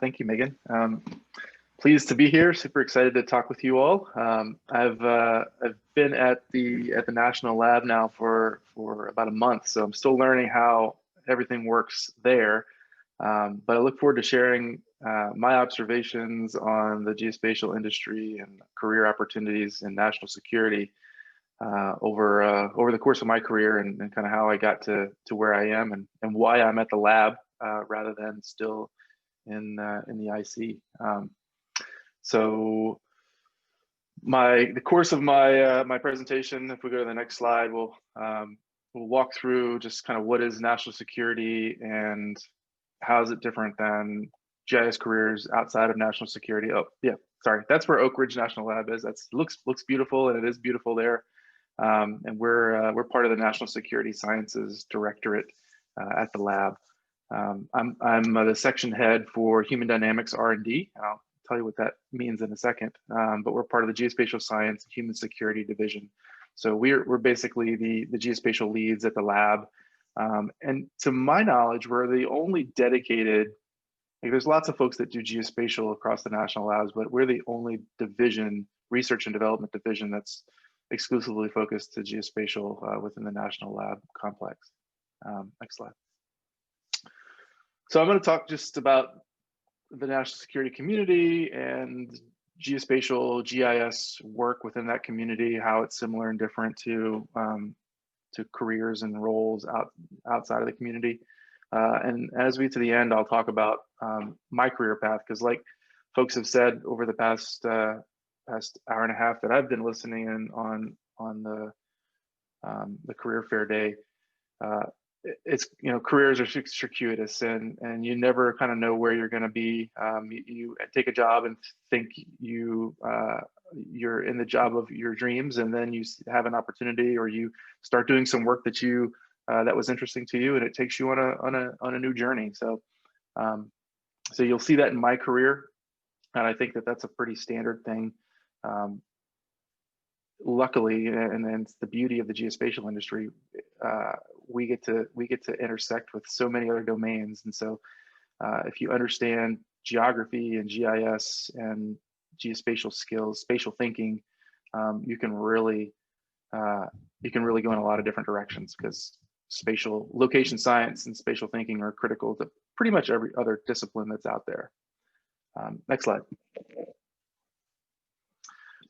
Thank you, Megan. Pleased to be here. Super excited to talk with you all. I've been at the National Lab now for about a month, so I'm still learning how everything works there. But I look forward to sharing my observations on the geospatial industry and career opportunities in national security over the course of my career, and kind of how I got to where I am, and why I'm at the lab rather than still in the IC. So the course of my presentation, if we go to the next slide, we'll walk through just kind of what is national security and how is it different than GIS careers outside of national security. Oh yeah, sorry, that's where Oak Ridge National Lab is. That's looks beautiful, and it is beautiful there. And we're part of the National Security Sciences Directorate at the lab. I'm the section head for Human Dynamics R&D. I'll tell you what that means in a second. But we're part of the Geospatial Science and Human Security Division. So we're basically the geospatial leads at the lab. And to my knowledge, we're the only dedicated, there's lots of folks that do geospatial across the national labs, but we're the only division, research and development division, that's exclusively focused to geospatial within the national lab complex. Next slide. So I'm going to talk just about the national security community and geospatial GIS work within that community, how it's similar and different to careers and roles outside of the community. And as we get to the end, I'll talk about my career path, because like folks have said over the past hour and a half that I've been listening in on the career fair day, it's, careers are circuitous, and you never kind of know where you're going to be. You take a job and think you're in the job of your dreams, and then you have an opportunity, or you start doing some work that that was interesting to you, and it takes you on a new journey. So so you'll see that in my career, and I think that that's a pretty standard thing. Luckily, and it's the beauty of the geospatial industry, we get to intersect with so many other domains. And so if you understand geography and GIS and geospatial skills, spatial thinking, you can really go in a lot of different directions, because spatial location science and spatial thinking are critical to pretty much every other discipline that's out there. Next slide.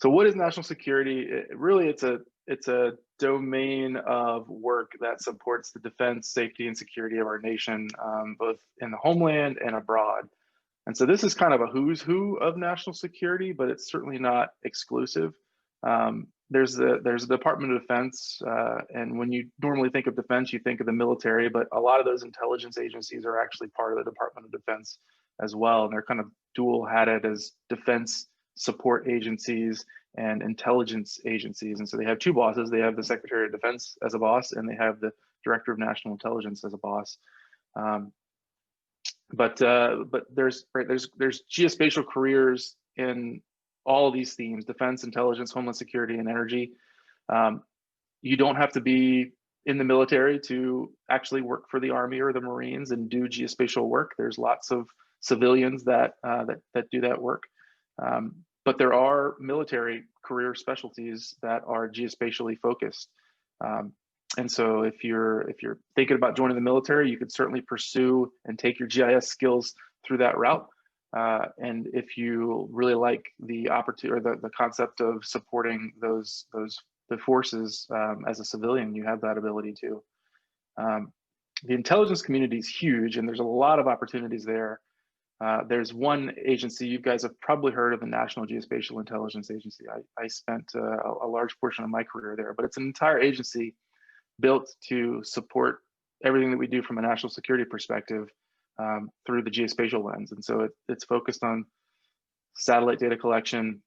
So what is national security? It's a domain of work that supports the defense, safety, and security of our nation, both in the homeland and abroad. And so this is kind of a who's who of national security, but it's certainly not exclusive. There's the Department of Defense, and when you normally think of defense, you think of the military, but a lot of those intelligence agencies are actually part of the Department of Defense as well, and they're kind of dual-hatted as defense support agencies and intelligence agencies. And so they have two bosses. They have the Secretary of Defense as a boss, and they have the Director of National Intelligence as a boss. But there's geospatial careers in all of these themes: defense, intelligence, homeland security, and energy. You don't have to be in the military to actually work for the Army or the Marines and do geospatial work. There's lots of civilians that do that work. But there are military career specialties that are geospatially focused. And so if you're thinking about joining the military, you could certainly pursue and take your GIS skills through that route. And if you really like the opportunity or the concept of supporting the forces as a civilian, you have that ability to. The intelligence community is huge, and there's a lot of opportunities there. There's one agency, you guys have probably heard of, the National Geospatial-Intelligence Agency. I spent a large portion of my career there, but it's an entire agency built to support everything that we do from a national security perspective through the geospatial lens. And so it's focused on satellite data collection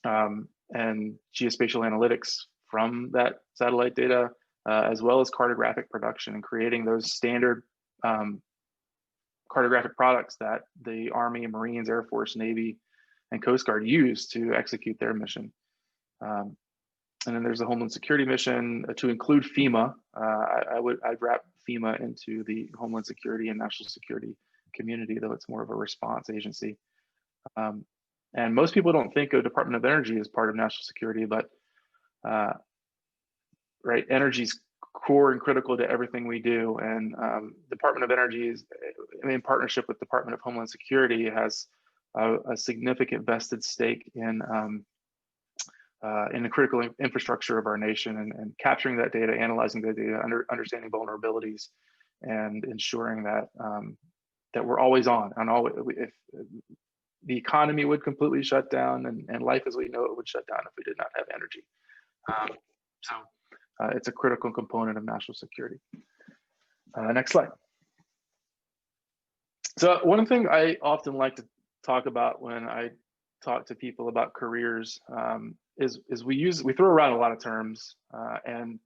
and geospatial analytics from that satellite data, as well as cartographic production, and creating those standard cartographic products that the Army, Marines, Air Force, Navy, and Coast Guard use to execute their mission. And then there's the Homeland Security mission to include FEMA. I'd wrap FEMA into the Homeland Security and National Security community, though it's more of a response agency. And most people don't think of Department of Energy as part of national security, but right, energy's core and critical to everything we do. And Department of Energy is, in partnership with Department of Homeland Security, has a significant vested stake in the critical infrastructure of our nation, and capturing that data, analyzing the data, understanding vulnerabilities, and ensuring that that we're always on. And if the economy would completely shut down, and life as we know it would shut down if we did not have energy. So it's a critical component of national security. Next slide. So one thing I often like to talk about when I talk to people about careers is we throw around a lot of terms, and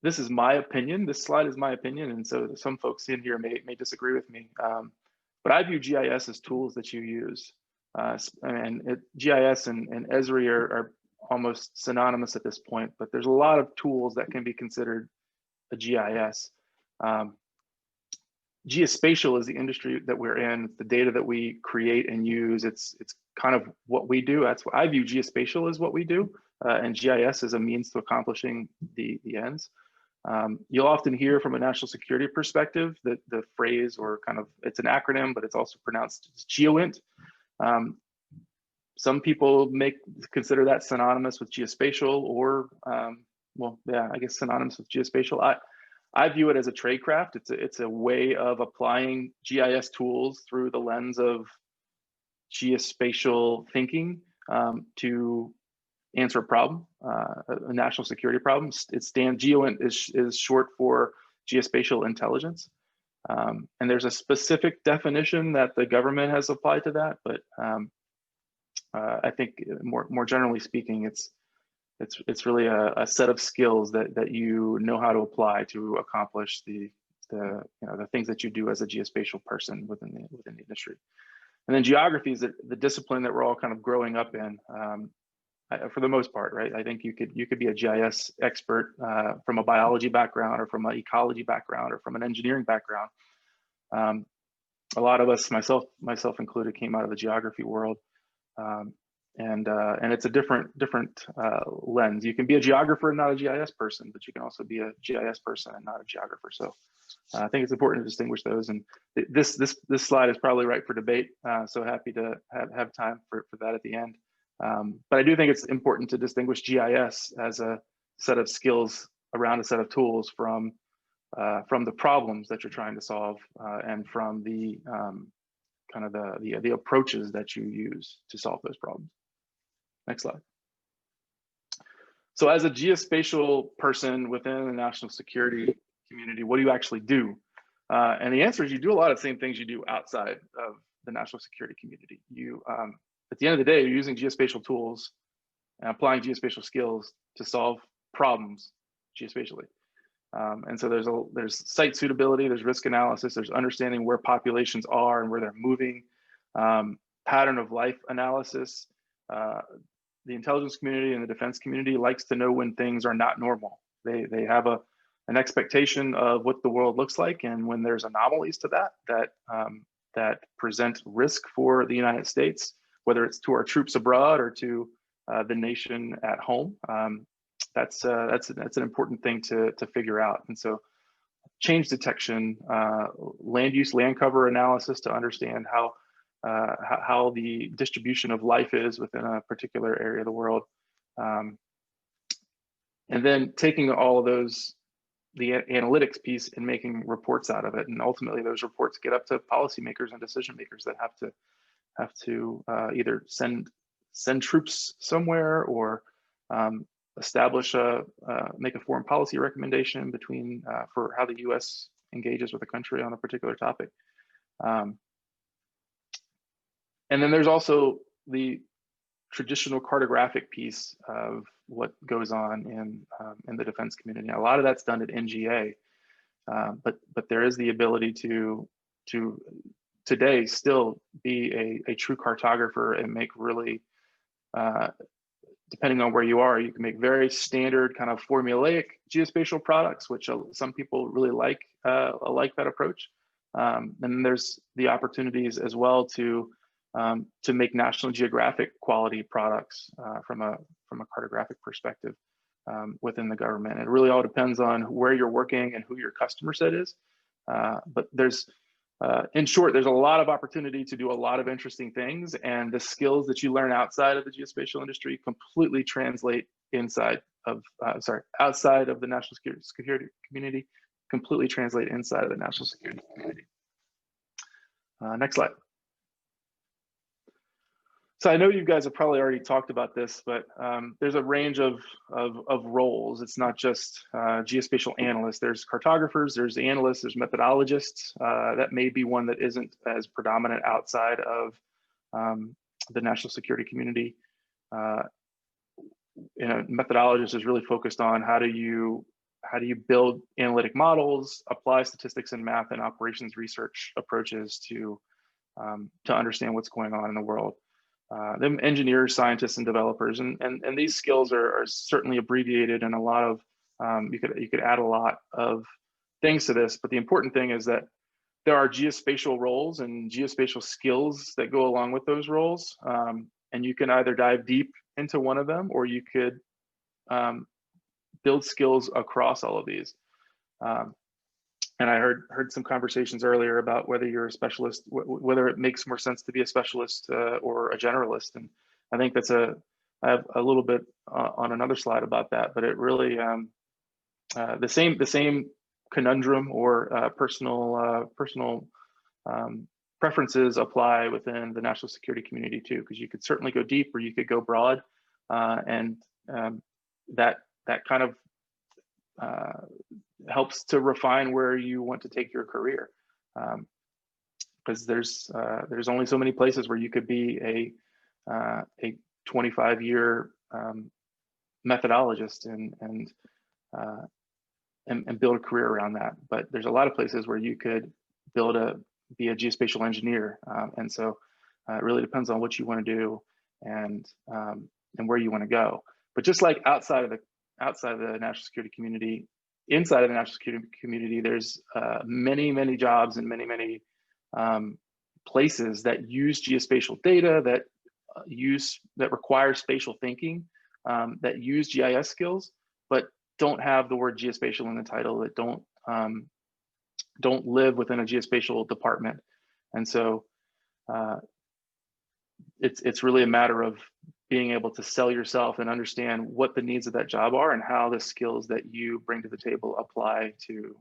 this is my opinion. This slide is my opinion, and so some folks in here may disagree with me. But I view GIS as tools that you use, GIS and Esri are almost synonymous at this point. But there's a lot of tools that can be considered a GIS. Geospatial is the industry that we're in. It's the data that we create and use. It's kind of what we do. That's what I view geospatial as, what we do, and GIS as a means to accomplishing the ends. You'll often hear from a national security perspective that the phrase, or kind of, it's an acronym, but it's also pronounced Geoint. Some people consider that synonymous with geospatial, or well, yeah, I guess synonymous with geospatial. I view it as a tradecraft. It's a way of applying GIS tools through the lens of geospatial thinking to answer a problem, a national security problem. Geoint is short for Geospatial-Intelligence. And there's a specific definition that the government has applied to that, but I think more generally speaking, it's really a set of skills that you know how to apply to accomplish the things that you do as a geospatial person within the industry. And then geography is the discipline that we're all kind of growing up in, for the most part, right? I think you could be a GIS expert from a biology background, or from an ecology background, or from an engineering background. A lot of us, myself included, came out of the geography world. And it's a different lens. You can be a geographer and not a GIS person, but you can also be a GIS person and not a geographer. So I think it's important to distinguish those. And this slide is probably right for debate. So happy to have time for that at the end. But I do think it's important to distinguish GIS as a set of skills around a set of tools from the problems that you're trying to solve, and from the kind of the approaches that you use to solve those problems. Next slide. So as a geospatial person within the national security community, what do you actually do? And the answer is, you do a lot of the same things you do outside of the national security community. You, at the end of the day, you're using geospatial tools and applying geospatial skills to solve problems geospatially. And so there's site suitability, there's risk analysis, there's understanding where populations are and where they're moving, pattern of life analysis. The intelligence community and the defense community likes to know when things are not normal. They have an expectation of what the world looks like, and when there's anomalies to that present risk for the United States, whether it's to our troops abroad or to the nation at home, that's an important thing to figure out. And so change detection, land use, land cover analysis to understand how the distribution of life is within a particular area of the world. And then taking all of those, the analytics piece, and making reports out of it. And ultimately those reports get up to policymakers and decision makers that have to either send troops somewhere, or make a foreign policy recommendation for how the U.S. engages with a country on a particular topic. And then there's also the traditional cartographic piece of what goes on in the defense community. Now, a lot of that's done at NGA, but there is the ability to today still be a true cartographer and make really, depending on where you are, you can make very standard kind of formulaic geospatial products, which some people really like that approach. And then there's the opportunities as well to make National Geographic quality products from a cartographic perspective within the government. It really all depends on where you're working and who your customer set is. But there's, in short, there's a lot of opportunity to do a lot of interesting things, and the skills that you learn outside of the geospatial industry completely translate outside of the national security community, completely translate inside of the national security community. Next slide. So I know you guys have probably already talked about this, but there's a range of roles. It's not just geospatial analysts. There's cartographers, there's analysts, there's methodologists. That may be one that isn't as predominant outside of the national security community. Methodologist is really focused on how do you build analytic models, apply statistics and math and operations research approaches to understand what's going on in the world. Them engineers, scientists, and developers, and these skills are certainly abbreviated, and a lot of you could add a lot of things to this. But the important thing is that there are geospatial roles and geospatial skills that go along with those roles, and you can either dive deep into one of them, or you could build skills across all of these. And I heard some conversations earlier about whether you're a specialist, whether it makes more sense to be a specialist or a generalist. And I think I have a little bit on another slide about that, but it really, the same conundrum or personal preferences apply within the national security community too, because you could certainly go deep or you could go broad, and that kind of helps to refine where you want to take your career, because there's only so many places where you could be a 25-year methodologist and build a career around that. But there's a lot of places where you could be a geospatial engineer, and so it really depends on what you want to do and where you want to go. But just like outside of the national security community, inside of the national security community, there's many jobs and many places that use geospatial data, that require spatial thinking, that use GIS skills, but don't have the word geospatial in the title, that don't live within a geospatial department. And so it's really a matter of being able to sell yourself and understand what the needs of that job are and how the skills that you bring to the table apply to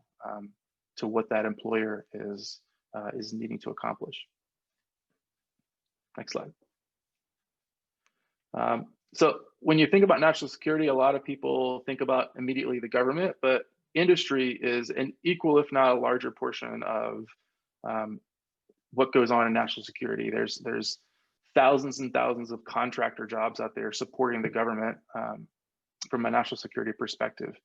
what that employer is needing to accomplish. Next slide. So when you think about national security, a lot of people think about immediately the government, but industry is an equal, if not a larger portion of what goes on in national security. There's thousands and thousands of contractor jobs out there supporting the government from a national security perspective,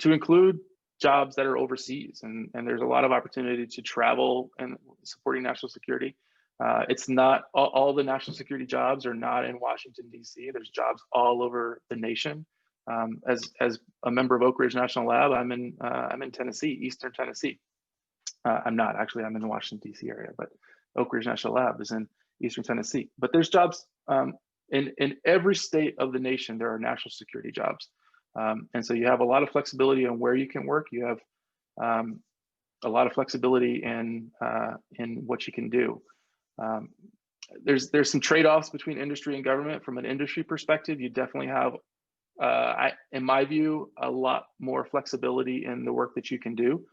to include jobs that are overseas. And there's a lot of opportunity to travel and supporting national security. It's not all the national security jobs are not in Washington, D.C. There's jobs all over the nation. As a member of Oak Ridge National Lab, I'm in Tennessee, Eastern Tennessee. I'm not actually, I'm in the Washington, D.C. area, but Oak Ridge National Lab is in Eastern Tennessee. But there's jobs in every state of the nation. There are national security jobs, and so you have a lot of flexibility on where you can work. You have a lot of flexibility in what you can do. There's some trade-offs between industry and government. From an industry perspective, you definitely have, in my view, a lot more flexibility in the work that you can do.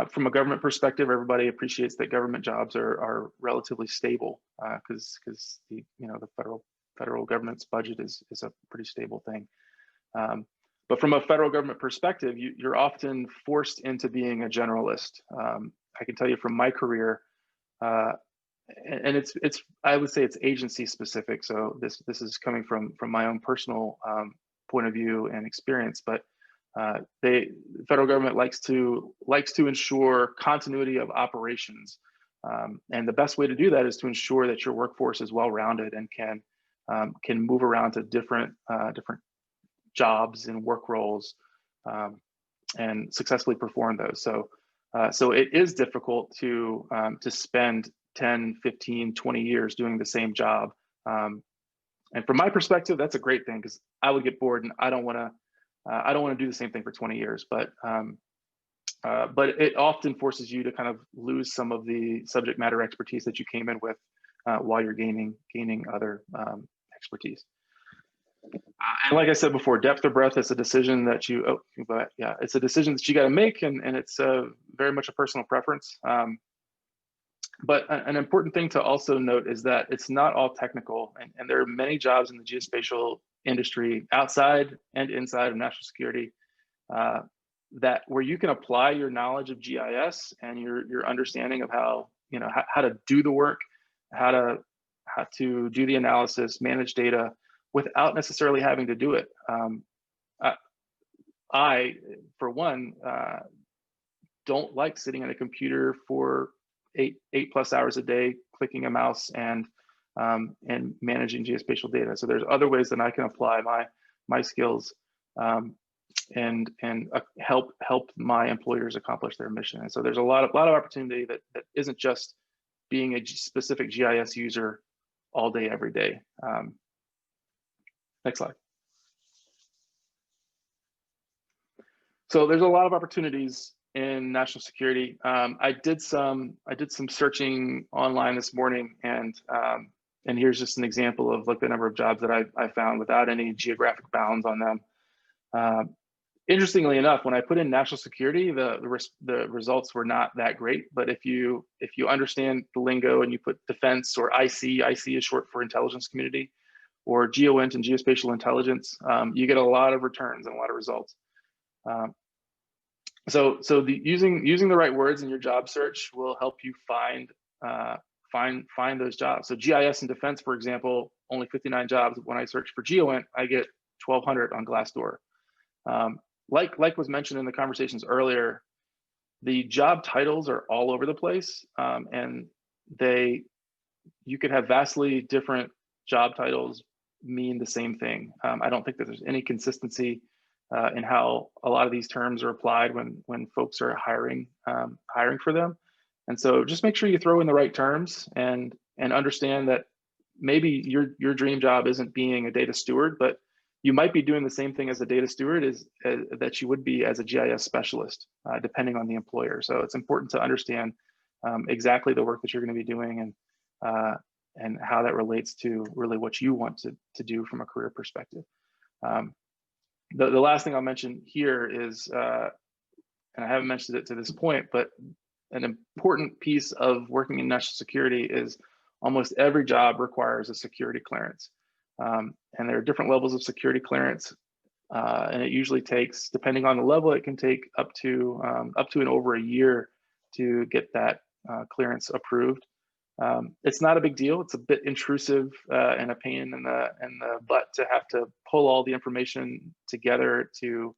From a government perspective, everybody appreciates that government jobs are relatively stable, because the federal government's budget is a pretty stable thing. But from a federal government perspective, you're often forced into being a generalist. I can tell you from my career, and I would say it's agency specific. So this is coming from my own personal point of view and experience, but the federal government likes to ensure continuity of operations, and the best way to do that is to ensure that your workforce is well-rounded and can move around to different jobs and work roles, and successfully perform those. So So it is difficult to spend 10, 15, 20 years doing the same job. And from my perspective, that's a great thing, because I would get bored and I don't want to do the same thing for 20 years. But it often forces you to kind of lose some of the subject matter expertise that you came in with while you're gaining other expertise. And like I said before, depth or breadth is a decision that it's a decision that you got to make, and it's very much a personal preference. But an important thing to also note is that it's not all technical, and there are many jobs in the geospatial industry, outside and inside of national security, that where you can apply your knowledge of GIS and your understanding of how to do the work, how to do the analysis, manage data, without necessarily having to do it. I, for one, don't like sitting at a computer for eight plus hours a day, clicking a mouse and managing geospatial data. So there's other ways that I can apply my skills and help my employers accomplish their mission. And so there's a lot of opportunity that isn't just being a specific GIS user all day, every day. Next slide. So there's a lot of opportunities in national security. I did some searching online this morning, and here's just an example of like the number of jobs that I found without any geographic bounds on them. Interestingly enough, when I put in national security, the results were not that great. But if you understand the lingo and you put defense or IC is short for intelligence community, or GeoInt and geospatial intelligence, you get a lot of returns and a lot of results. So using the right words in your job search will help you find those jobs. So GIS and defense, for example, only 59 jobs. When I search for GeoInt, I get 1,200 on Glassdoor. Like was mentioned in the conversations earlier, the job titles are all over the place, and you could have vastly different job titles mean the same thing. I don't think that there's any consistency in how a lot of these terms are applied when folks are hiring for them. And so just make sure you throw in the right terms and understand that maybe your dream job isn't being a data steward, but you might be doing the same thing as a data steward that you would be as a GIS specialist, depending on the employer. So it's important to understand exactly the work that you're going to be doing and how that relates to really what you want to do from a career perspective. The last thing I'll mention here is, and I haven't mentioned it to this point, but an important piece of working in national security is almost every job requires a security clearance. And there are different levels of security clearance, and it usually takes, depending on the level, it can take up to and over a year to get that clearance approved. It's not a big deal. It's a bit intrusive and a pain in the butt to have to pull all the information together to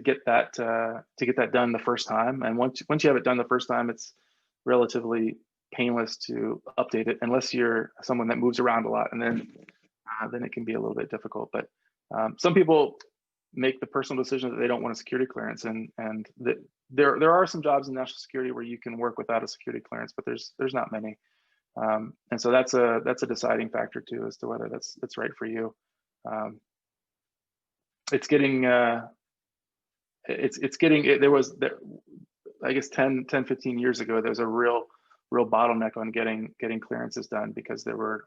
get that done the first time. And once you have it done the first time, it's relatively painless to update it, unless you're someone that moves around a lot, and then it can be a little bit difficult. But some people make the personal decision that they don't want a security clearance, and there are some jobs in national security where you can work without a security clearance, but there's not many, and so that's a deciding factor too as to whether that's right for you. I guess 10-15 years ago, there was a real bottleneck on getting clearances done, because there were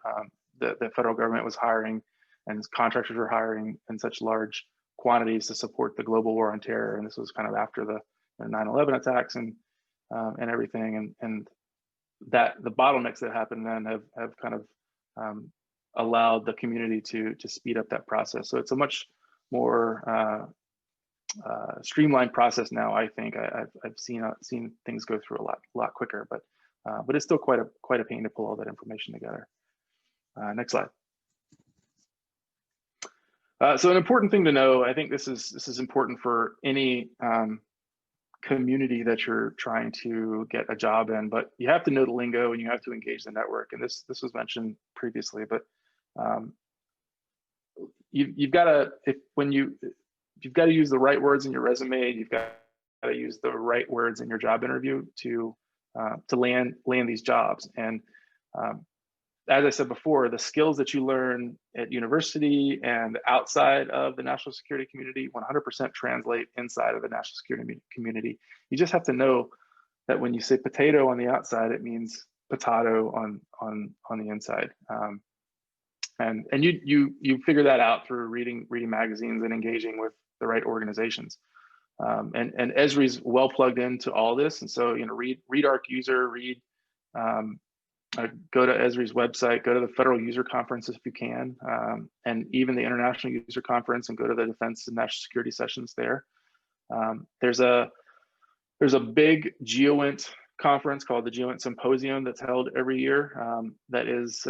the federal government was hiring and contractors were hiring in such large quantities to support the global war on terror. And this was kind of after the 9/11 attacks and everything. And that the bottlenecks that happened then have kind of allowed the community to speed up that process. So it's a much more streamlined process now. I think I've seen things go through a lot quicker, but it's still quite a pain to pull all that information together. Next slide. So an important thing to know, I think this is important for any community that you're trying to get a job in, but you have to know the lingo and you have to engage the network. And this was mentioned previously, but you've got to use the right words in your resume. You've got to use the right words in your job interview to land these jobs. And as I said before, the skills that you learn at university and outside of the national security community 100% translate inside of the national security community. You just have to know that when you say potato on the outside, it means potato on the inside. And you figure that out through reading magazines and engaging with the right organizations. And Esri's well plugged into all this, and so read ARC User, go to Esri's website, go to the Federal User Conference if you can, and even the International User Conference, and go to the Defense and National Security sessions there. There's a big GeoInt conference called the GeoInt Symposium that's held every year. That is,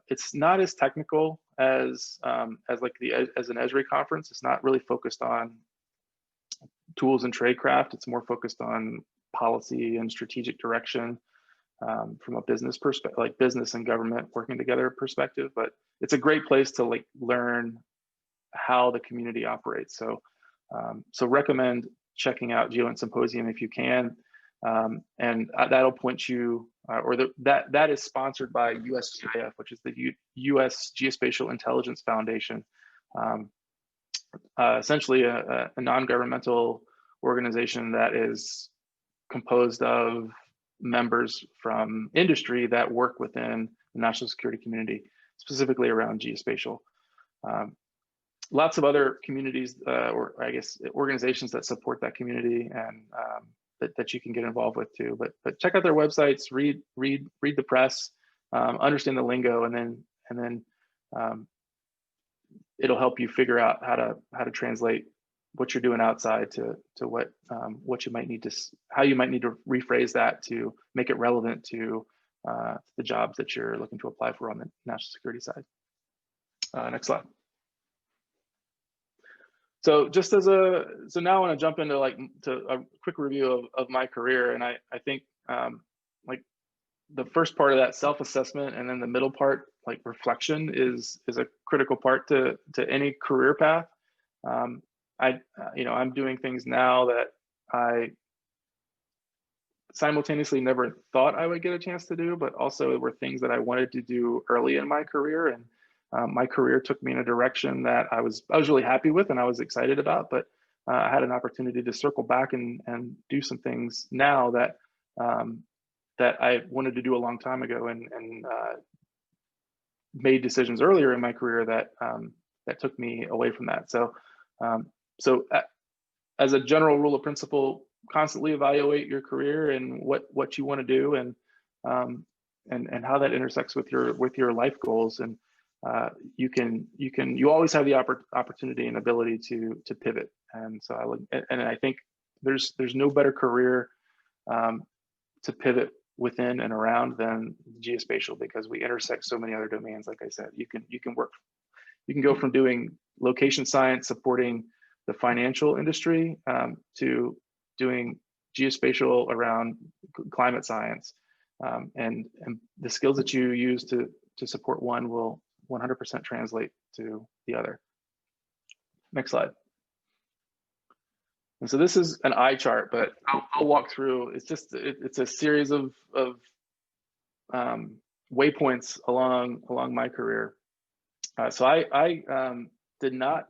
it's not as technical as an Esri conference. It's not really focused on tools and tradecraft. It's more focused on policy and strategic direction. From a business perspective, like business and government working together perspective, but it's a great place to learn how the community operates. So, so recommend checking out GeoInt Symposium if you can, and that'll point you, that is sponsored by USGIF, which is the U.S. Geospatial-Intelligence Foundation, essentially a non-governmental organization that is composed of members from industry that work within the national security community, specifically around geospatial. Lots of other communities, or I guess organizations that support that community, and that you can get involved with too. But check out their websites, read the press, understand the lingo, and then it'll help you figure out how to translate what you're doing outside to what you might need to, how you might need to rephrase that to make it relevant to the jobs that you're looking to apply for on the national security side. Next slide. So just so now I want to jump into a quick review of my career, and I think like the first part of that self-assessment, and then the middle part, like reflection, is a critical part to any career path. I'm doing things now that I simultaneously never thought I would get a chance to do, but also were things that I wanted to do early in my career. And my career took me in a direction that I was really happy with and I was excited about, but I had an opportunity to circle back and do some things now that that I wanted to do a long time ago, and made decisions earlier in my career that that took me away from that. So as a general rule of principle, constantly evaluate your career and what you want to do, and how that intersects with your life goals. And you always have the opportunity and ability to pivot. And so I think there's no better career to pivot within and around than geospatial, because we intersect so many other domains. Like I said, you can go from doing location science supporting the financial industry to doing geospatial around climate science, and the skills that you use to support one will 100% translate to the other. Next slide. And so this is an eye chart, but I'll walk through. It's a series of waypoints along my career. So I did not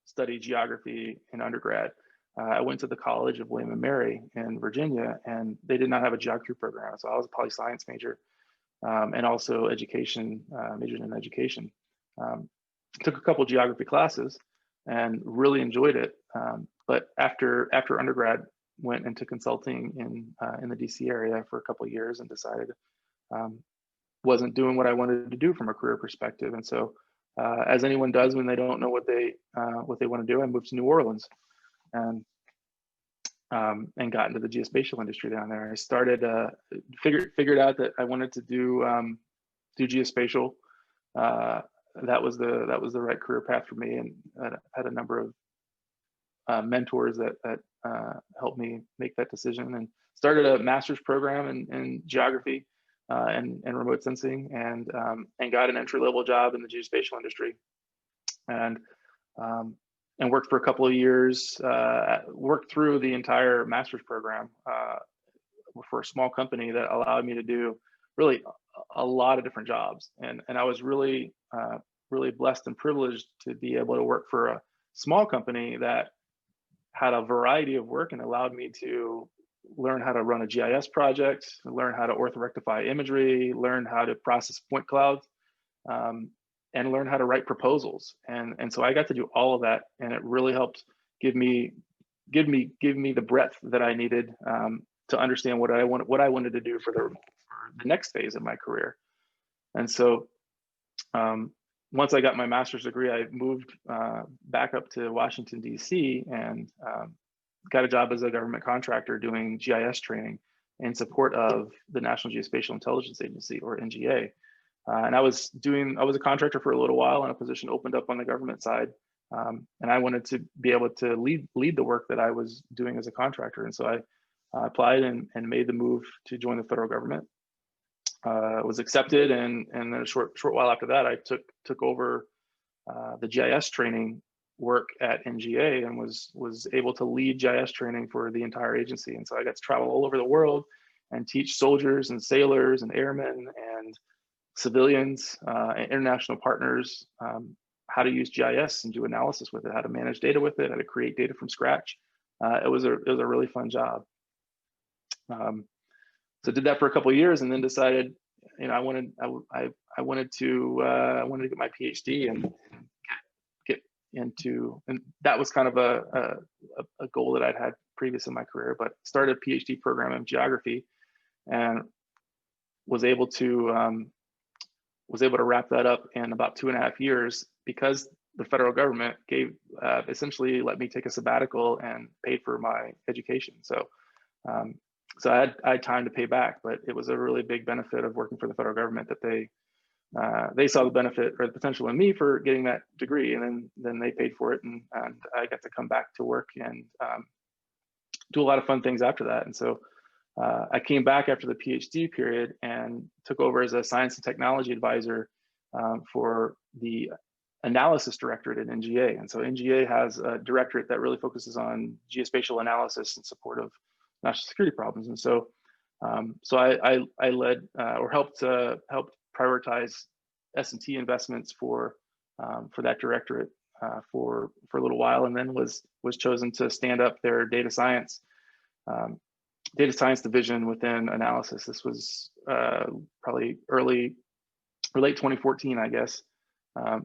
study geography in undergrad. I went to the College of William and Mary in Virginia, and they did not have a geography program. So I was a poli-science major, and also majored in education. Took a couple geography classes and really enjoyed it. But after undergrad, went into consulting in the DC area for a couple of years, and decided wasn't doing what I wanted to do from a career perspective. And so, as anyone does when they don't know what they want to do, I moved to New Orleans, and got into the geospatial industry down there. I started figured out that I wanted to do geospatial. That was the right career path for me, and I had a number of mentors that helped me make that decision, and started a master's program in geography and remote sensing, and got an entry-level job in the geospatial industry. And and worked for a couple of years, worked through the entire master's program for a small company that allowed me to do really a lot of different jobs. And I was really, really blessed and privileged to be able to work for a small company that had a variety of work and allowed me to learn how to run a GIS project, learn how to orthorectify imagery, learn how to process point clouds, and learn how to write proposals. And so I got to do all of that, and it really helped give me the breadth that I needed to understand what I wanted to do for the next phase of my career. And so once I got my master's degree, I moved back up to Washington, D.C. and got a job as a government contractor doing GIS training in support of the National Geospatial-Intelligence Agency, or NGA. And I was a contractor for a little while, and a position opened up on the government side. And I wanted to be able to lead the work that I was doing as a contractor. And so I applied and made the move to join the federal government. Was accepted, and then a short while after that, I took over the GIS training work at NGA, and was able to lead GIS training for the entire agency. And so I got to travel all over the world and teach soldiers and sailors and airmen and civilians and international partners how to use GIS and do analysis with it, how to manage data with it, how to create data from scratch. It was a really fun job. So did that for a couple of years, and then decided, I wanted to get my PhD and get into, and that was kind of a goal that I'd had previous in my career, but started a PhD program in geography, and was able to wrap that up in about 2.5 years, because the federal government essentially let me take a sabbatical and paid for my education. So I had time to pay back, but it was a really big benefit of working for the federal government that they saw the benefit or the potential in me for getting that degree, and then they paid for it, and I got to come back to work and do a lot of fun things after that. And so I came back after the PhD period and took over as a science and technology advisor for the analysis directorate at NGA. And so NGA has a directorate that really focuses on geospatial analysis in support of national security problems. And so I led or helped prioritize S&T investments for that directorate for a little while, and then was chosen to stand up their data science division within analysis. This was probably late 2014, I guess,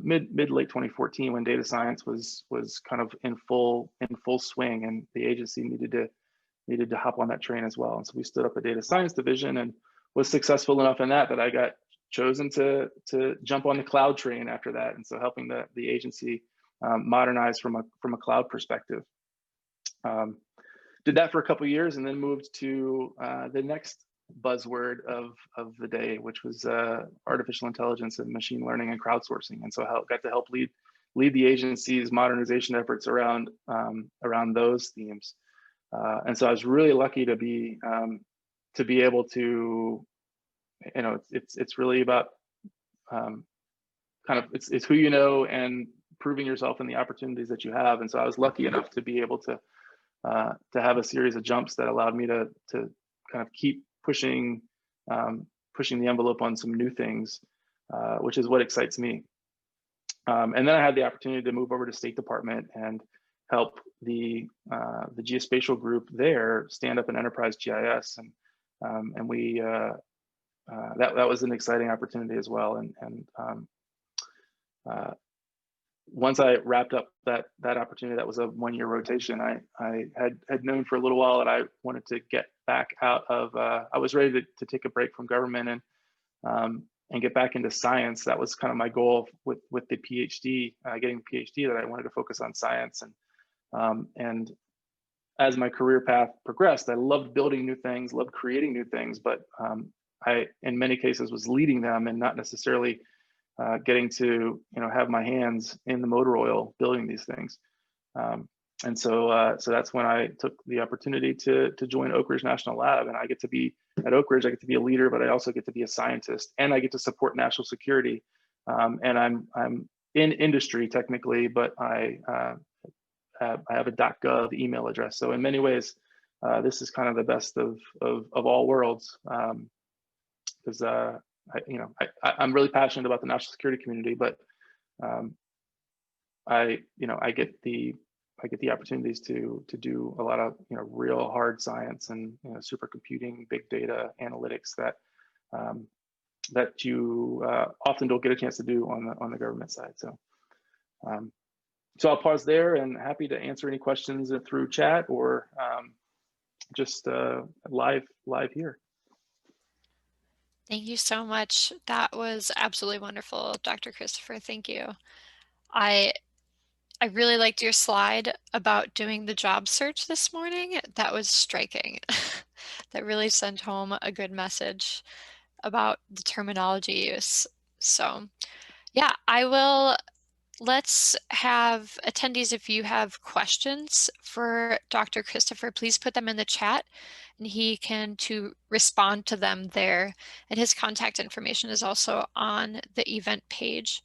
mid late 2014, when data science was kind of in full swing, and the agency needed to hop on that train as well. And so we stood up a data science division, and was successful enough in that I got chosen to jump on the cloud train after that. And so helping the agency modernize from a cloud perspective. Did that for a couple of years, and then moved to the next buzzword of the day, which was artificial intelligence and machine learning and crowdsourcing. And so I got to help lead the agency's modernization efforts around those themes. And so I was really lucky to be able to, it's really about it's who you know and proving yourself in the opportunities that you have. And so I was lucky enough to be able to have a series of jumps that allowed me to kind of keep pushing the envelope on some new things, which is what excites me. And then I had the opportunity to move over to State Department and help the geospatial group there stand up an enterprise GIS, and we that was an exciting opportunity as well. And once I wrapped up that opportunity, that was a 1-year rotation. I had known for a little while that I wanted to get back out of. I was ready to take a break from government and get back into science. That was kind of my goal with the PhD, getting the PhD, that I wanted to focus on science. And as my career path progressed, I loved building new things, loved creating new things, but I, in many cases, was leading them and not necessarily getting to have my hands in the motor oil building these things. And so that's when I took the opportunity to join Oak Ridge National Lab, and I get to be at Oak Ridge. I get to be a leader, but I also get to be a scientist, and I get to support national security. And I'm in industry technically, but I I have a .gov email address. So in many ways, this is kind of the best of all worlds, because I'm really passionate about the national security community, but I get the opportunities to do a lot of real hard science and supercomputing, big data analytics that that you often don't get a chance to do on the government side. So so I'll pause there, and happy to answer any questions through chat or just live here. Thank you so much. That was absolutely wonderful, Dr. Christopher. Thank you. I really liked your slide about doing the job search this morning. That was striking. That really sent home a good message about the terminology use. So yeah, let's have attendees, if you have questions for Dr. Christopher, please put them in the chat and he can respond to them there. And his contact information is also on the event page.